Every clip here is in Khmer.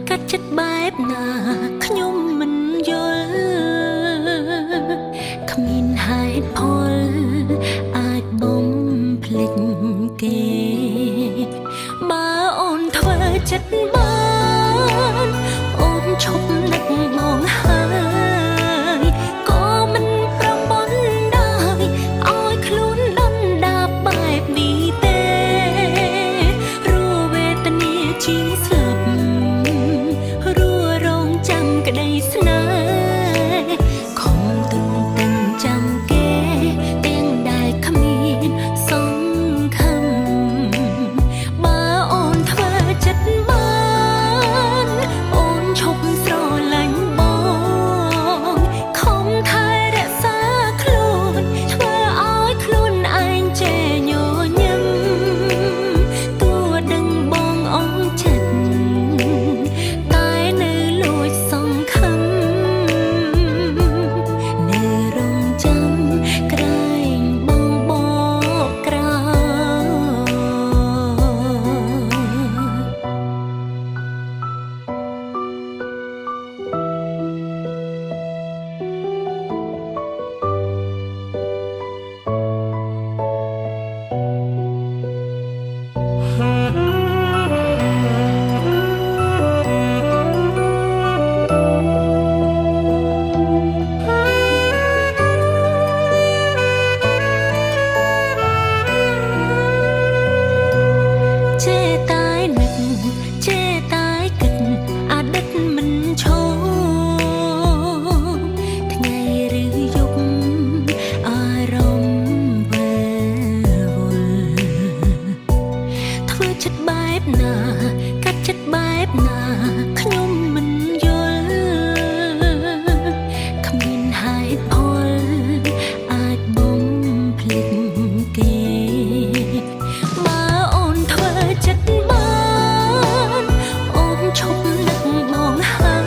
កាត់ចិត្តបែបណាខ្ញុំមិនយល់គ្មានហេតុផលអាចបំភ្លេចគេបើអូនធ្វើចិត្តបានអូនឈប់នឹកមកហើយក៏មិនប្រមន់ដែរឲ្យខ្លួនលន់ដាប់បែបនេះទេរੂវេទនាជាងស្លាប់ក្តីស្នេហ៍ខំទុំទាំងចាំគេទាំងដែលគ្មានសង្ឃឹមបើអូនធ្វើចិត្តបានអូនឈប់ស្រឡាញ់បងខំថែរក្សាខ្លួនធ្វើឲ្យខ្លួនឯងចេះញញឹមទោះដឹងបងអស់ចិត្តកាត់ចិត្តបែបណាខ្ញុំមិនយល់គ្មានហេតុផលអាចបំភ្លេចគេបើអូនធ្វើចិត្តបានអូនឈប់នឹកមកហើ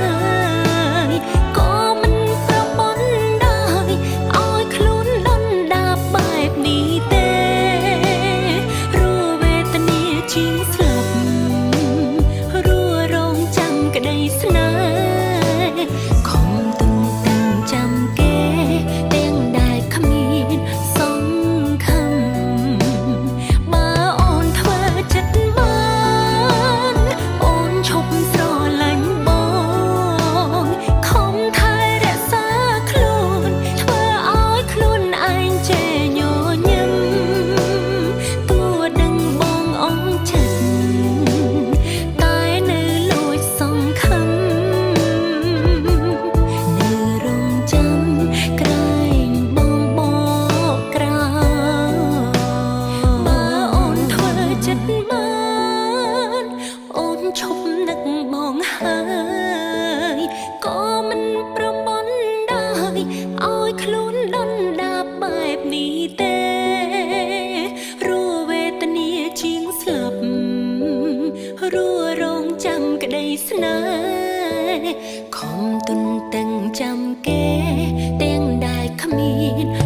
យក៏មិនប្រមន់ដែរឲ្យខ្លួនលន់ដាប់បែបនេះទេរੂវេទនាជាងស្លាប់ក្តីស្នេហ៍ខំទុំទាំងចាំគេទាំងដែលគ្មានសង្ឃឹមបើអូនធ្វើចិត្តបានអូនឈប់ស្រឡាញ់បងខំថែរក្សាខ្លួនធ្វើឲ្យខ្លួនឯងចេះញញឹមទោះដឹងបងអស់ចិត្តតែនៅលួចសង្ឃឹមឈប់នឹកមកហើយក៏មិនប្រមន់ដែរឲ្យខ្លួនលន់ដាប់បែបនេះទេរੂវេទនាជាងស្លាប់រងចាំក្តីស្នេហ៍ខំទុនទាំងចាំគេទាំងដែលគ្មាន